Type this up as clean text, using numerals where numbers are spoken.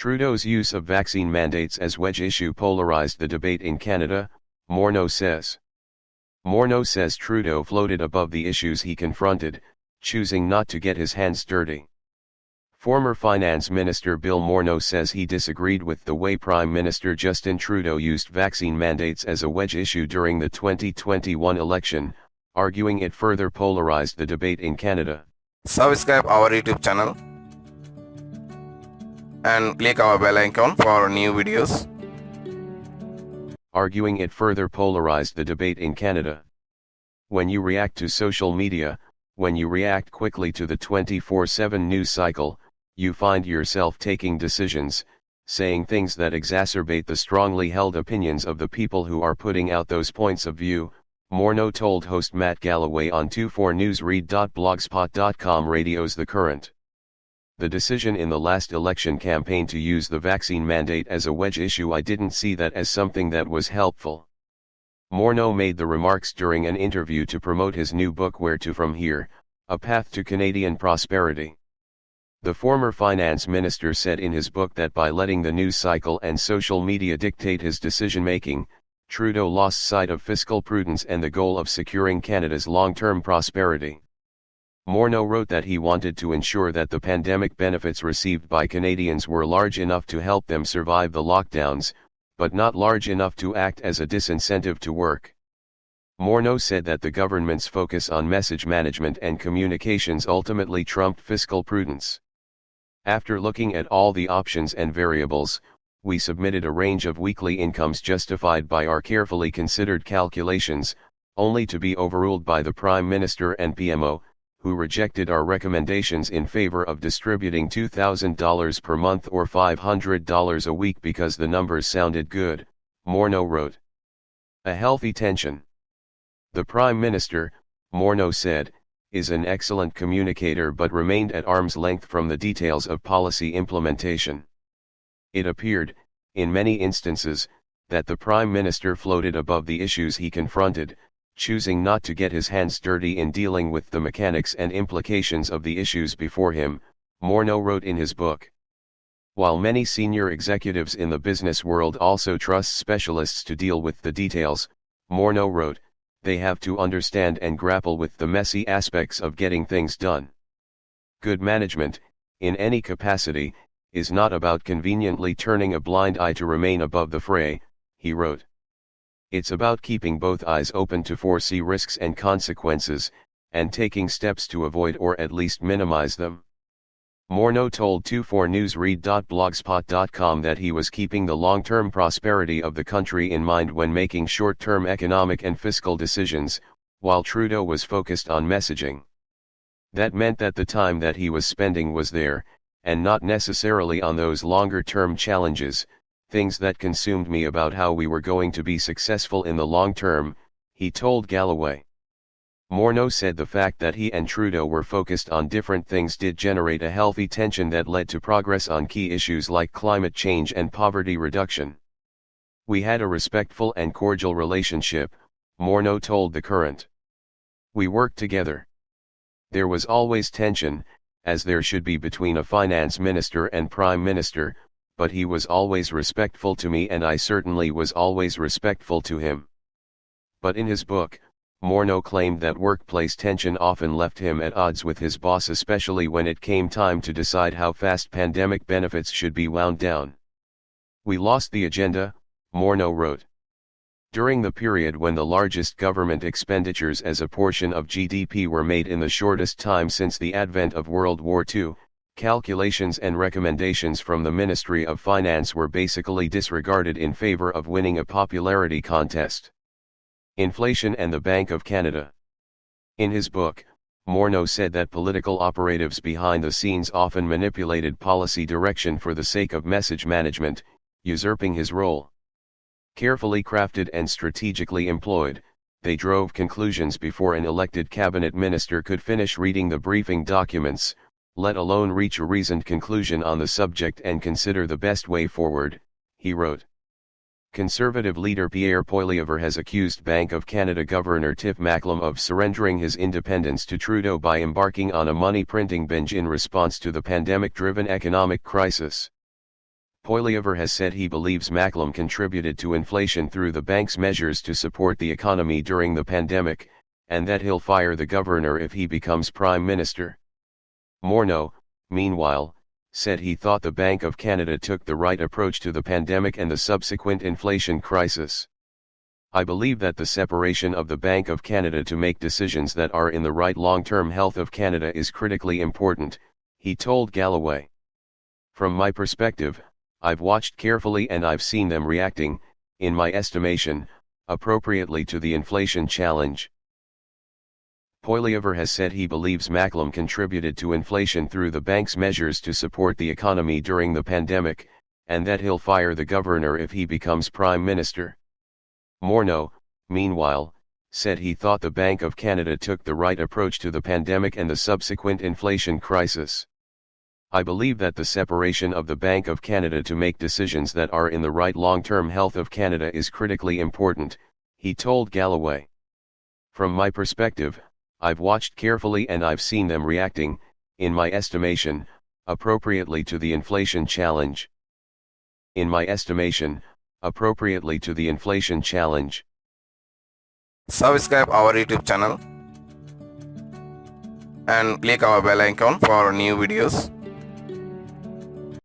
Trudeau's use of vaccine mandates as wedge issue polarized the debate in Canada, Morneau says. Morneau says Trudeau floated above the issues he confronted, choosing not to get his hands dirty. Former Finance Minister Bill Morneau says he disagreed with the way Prime Minister Justin Trudeau used vaccine mandates as a wedge issue during the 2021 election, arguing it further polarized the debate in Canada. Subscribe our YouTube channel and click our bell icon for new videos. Arguing it further polarized the debate in Canada. When you react to social media, when you react quickly to the 24/7 news cycle, you find yourself taking decisions, saying things that exacerbate the strongly held opinions of the people who are putting out those points of view, Morneau told host Matt Galloway on 24newsread.blogspot.com radio's The Current. The decision in the last election campaign to use the vaccine mandate as a wedge issue, I didn't see that as something that was helpful. Morneau made the remarks during an interview to promote his new book Where to From Here, A Path to Canadian Prosperity. The former finance minister said in his book that by letting the news cycle and social media dictate his decision-making, Trudeau lost sight of fiscal prudence and the goal of securing Canada's long-term prosperity. Morneau wrote that he wanted to ensure that the pandemic benefits received by Canadians were large enough to help them survive the lockdowns, but not large enough to act as a disincentive to work. Morneau said that the government's focus on message management and communications ultimately trumped fiscal prudence. After looking at all the options and variables, we submitted a range of weekly incomes justified by our carefully considered calculations, only to be overruled by the Prime Minister and PMO, who rejected our recommendations in favor of distributing $2,000 per month or $500 a week because the numbers sounded good, Morneau wrote. A healthy tension. The Prime Minister, Morneau said, is an excellent communicator but remained at arm's length from the details of policy implementation. It appeared, in many instances, that the Prime Minister floated above the issues he confronted, choosing not to get his hands dirty in dealing with the mechanics and implications of the issues before him, Morneau wrote in his book. While many senior executives in the business world also trust specialists to deal with the details, Morneau wrote, they have to understand and grapple with the messy aspects of getting things done. Good management, in any capacity, is not about conveniently turning a blind eye to remain above the fray, he wrote. It's about keeping both eyes open to foresee risks and consequences, and taking steps to avoid or at least minimize them. Morneau told 24newsread.blogspot.com that he was keeping the long-term prosperity of the country in mind when making short-term economic and fiscal decisions, while Trudeau was focused on messaging. That meant that the time that he was spending was there, and not necessarily on those longer-term challenges, things that consumed me about how we were going to be successful in the long term, he told Galloway. Morneau said the fact that he and Trudeau were focused on different things did generate a healthy tension that led to progress on key issues like climate change and poverty reduction. We had a respectful and cordial relationship, Morneau told The Current. We worked together. There was always tension, as there should be between a finance minister and prime minister, but he was always respectful to me and I certainly was always respectful to him. But in his book, Morneau claimed that workplace tension often left him at odds with his boss, especially when it came time to decide how fast pandemic benefits should be wound down. We lost the agenda, Morneau wrote. During the period when the largest government expenditures as a portion of GDP were made in the shortest time since the advent of World War II, calculations and recommendations from the Ministry of Finance were basically disregarded in favor of winning a popularity contest. Inflation and the Bank of Canada. In his book, Morneau said that political operatives behind the scenes often manipulated policy direction for the sake of message management, usurping his role. Carefully crafted and strategically employed, they drove conclusions before an elected cabinet minister could finish reading the briefing documents, let alone reach a reasoned conclusion on the subject and consider the best way forward, he wrote. Conservative leader Pierre Poilievre has accused Bank of Canada Governor Tiff Macklem of surrendering his independence to Trudeau by embarking on a money-printing binge in response to the pandemic-driven economic crisis. Poilievre has said he believes Macklem contributed to inflation through the bank's measures to support the economy during the pandemic, and that he'll fire the governor if he becomes prime minister. Morneau, meanwhile, said he thought the Bank of Canada took the right approach to the pandemic and the subsequent inflation crisis. I believe that the separation of the Bank of Canada to make decisions that are in the right long-term health of Canada is critically important, he told Galloway. From my perspective, I've watched carefully and I've seen them reacting, in my estimation, appropriately to the inflation challenge. Poilievre has said he believes Macklem contributed to inflation through the bank's measures to support the economy during the pandemic, and that he'll fire the governor if he becomes prime minister. Morneau, meanwhile, said he thought the Bank of Canada took the right approach to the pandemic and the subsequent inflation crisis. I believe that the separation of the Bank of Canada to make decisions that are in the right long-term health of Canada is critically important, he told Galloway. From my perspective, I've watched carefully and I've seen them reacting, in my estimation, appropriately to the inflation challenge. In my estimation, appropriately to the inflation challenge. Subscribe our YouTube channel and click our bell icon for new videos.